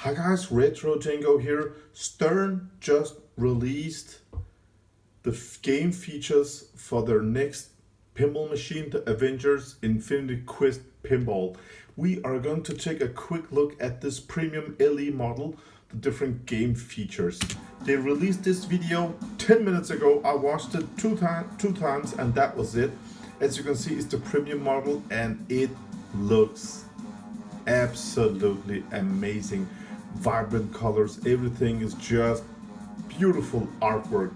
Hi guys, Retro Tango here. Stern just released the game features for their next pinball machine, the Avengers Infinity Quest Pinball. We are going to take a quick look at this premium LE model, the different game features. They released this video 10 minutes ago. I watched it two times and that was it. As you can see, it's the premium model and it looks absolutely amazing. Vibrant colors, everything is just beautiful artwork.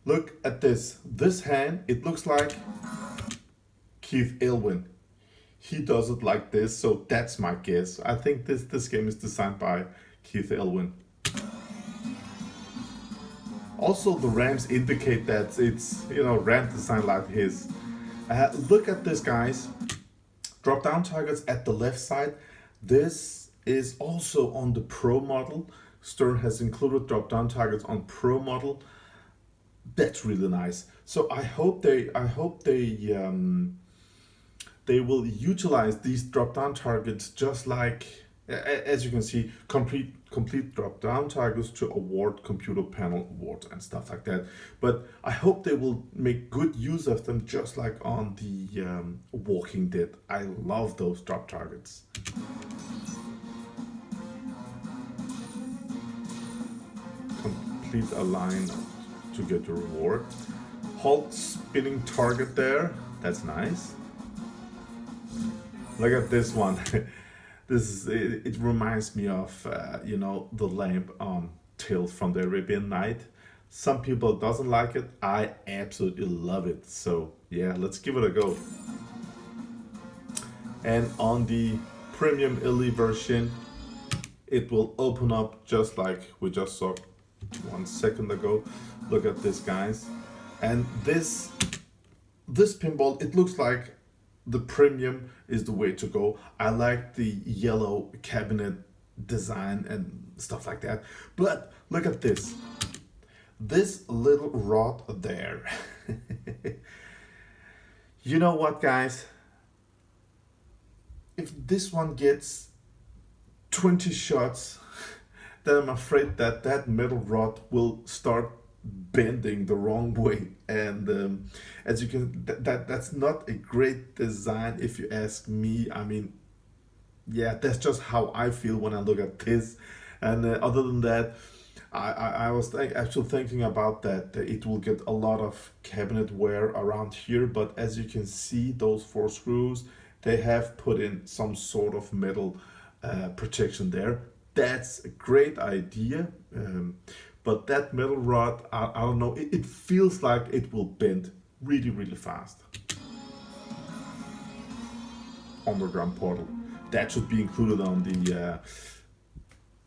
Look at this hand, it looks like Keith Elwin. He does it like this, so that's my guess. I think this game is designed by Keith Elwin. Also the ramps indicate that it's, ramp design like his. Look at this, guys. Drop down targets at the left side. This is also on the Pro model. Stern has included drop down targets on Pro model. That's really nice. So I hope they will utilize these drop down targets just like, as you can see, complete drop down targets to award computer panel awards and stuff like that. But I hope they will make good use of them just like on the Walking Dead. I love those drop targets. Complete a line to get your reward. Halt spinning target there. That's nice. Look at this one. It reminds me of the lamp on Tales from the Arabian Night. Some people doesn't like it. I absolutely love it. So yeah, let's give it a go. And on the premium LE version, it will open up just like we just saw 1 second ago. Look at this, guys. And this pinball, it looks like the premium is the way to go. I like the yellow cabinet design and stuff like that. But look at this. This little rod there. You know what, guys? If this one gets 20 shots, then I'm afraid that metal rod will start bending the wrong way. And as you can, that's not a great design if you ask me. I mean, yeah, that's just how I feel when I look at this. And other than that, I was actually thinking about that it will get a lot of cabinet wear around here. But as you can see, those 4 screws, they have put in some sort of metal protection there. That's a great idea, but that metal rod, I don't know, it feels like it will bend really fast. Underground portal, that should be included on the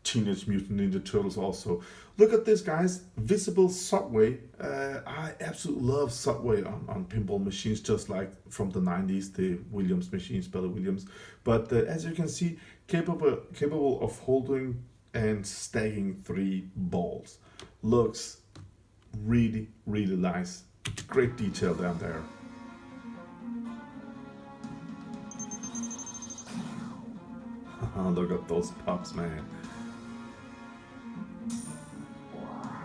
Teenage Mutant Ninja Turtles also. Look at this, guys, visible subway. I absolutely love subway on pinball machines, just like from the 90s, the Williams machines, Bella Williams. But as you can see, capable of holding and stacking 3 balls. Looks really nice. Great detail down there. Look at those pops, man.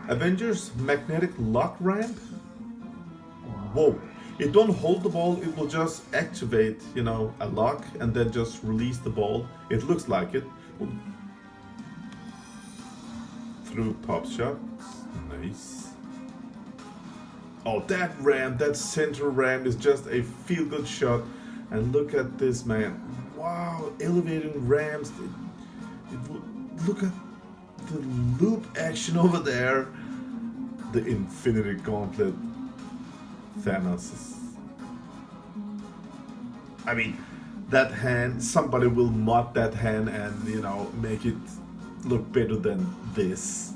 Avengers magnetic lock ramp. Whoa. It don't hold the ball, it will just activate, a lock and then just release the ball. It looks like it. Through pop shots. Nice. Oh, that ramp, that center ramp is just a feel-good shot. And look at this, man. Wow, elevating ramps. Look at the loop action over there. The Infinity Gauntlet. THANOS. I mean, that hand, somebody will mod that hand and make it look better than this.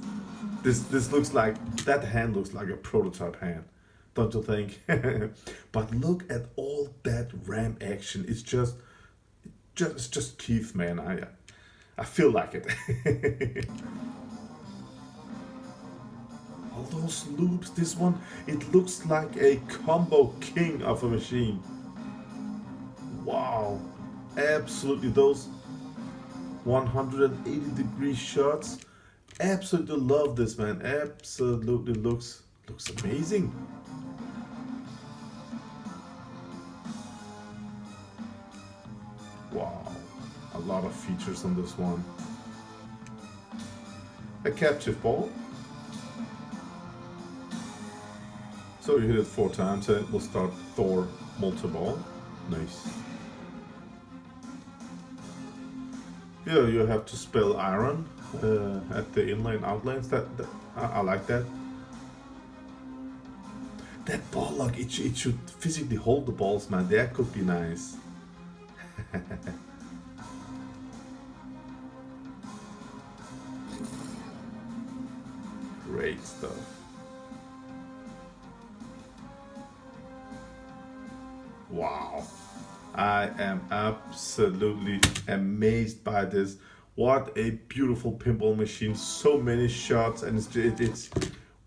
This looks like, that hand looks like a prototype hand, don't you think? But look at all that ramp action. It's just Keith, man. I feel like it. All those loops, this one, it looks like a combo king of a machine. Wow, absolutely, those 180-degree shots. Absolutely love this, man. Absolutely looks amazing. Wow, a lot of features on this one. A captive ball. So you hit it 4 times and it will start Thor Multiball. Nice. Here you have to spell iron at the inlane outlanes. I like that. That ball lock, it should physically hold the balls, man. That could be nice. Great stuff. Wow. I am absolutely amazed by this. What a beautiful pinball machine. So many shots, and it's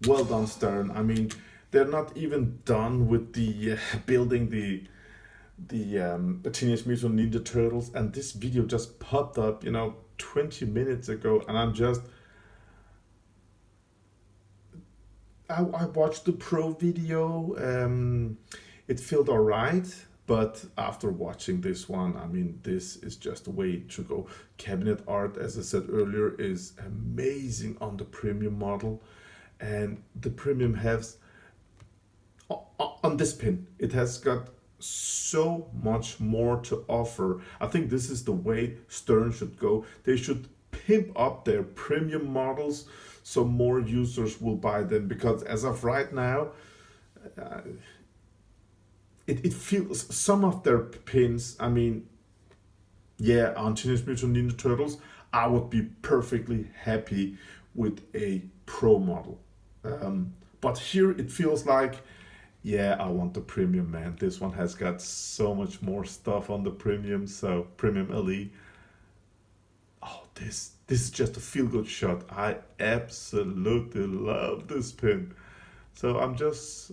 well done, Stern. I mean, they're not even done with the building the Teenage Mutant Ninja Turtles, and this video just popped up, 20 minutes ago, and I watched the pro video. It felt alright, but after watching this one, I mean, this is just a way to go. Cabinet art, as I said earlier, is amazing on the premium model, and the premium has on this pin, it has got so much more to offer. I think this is the way Stern should go. They should pimp up their premium models so more users will buy them, because as of right now, it feels some of their pins, I mean, yeah, on Teenage Mutant Ninja Turtles, I would be perfectly happy with a pro model. But here it feels like, yeah, I want the premium, man. This one has got so much more stuff on the premium, so premium LE. Oh, this is just a feel-good shot. I absolutely love this pin. So I just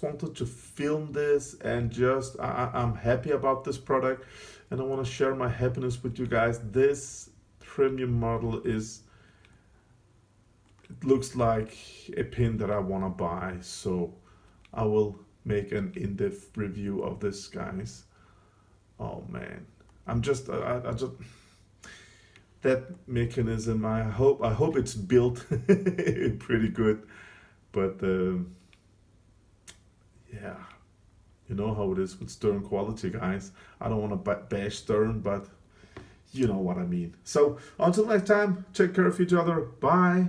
wanted to film this, and just I'm happy about this product, and I want to share my happiness with you guys. This premium model it looks like a pin that I want to buy, so I will make an in-depth review of this, guys. Oh man, I just that mechanism, I hope it's built pretty good, but yeah, you know how it is with Stern quality, guys. I don't want to bash Stern, but you know what I mean. So until next time, take care of each other. Bye.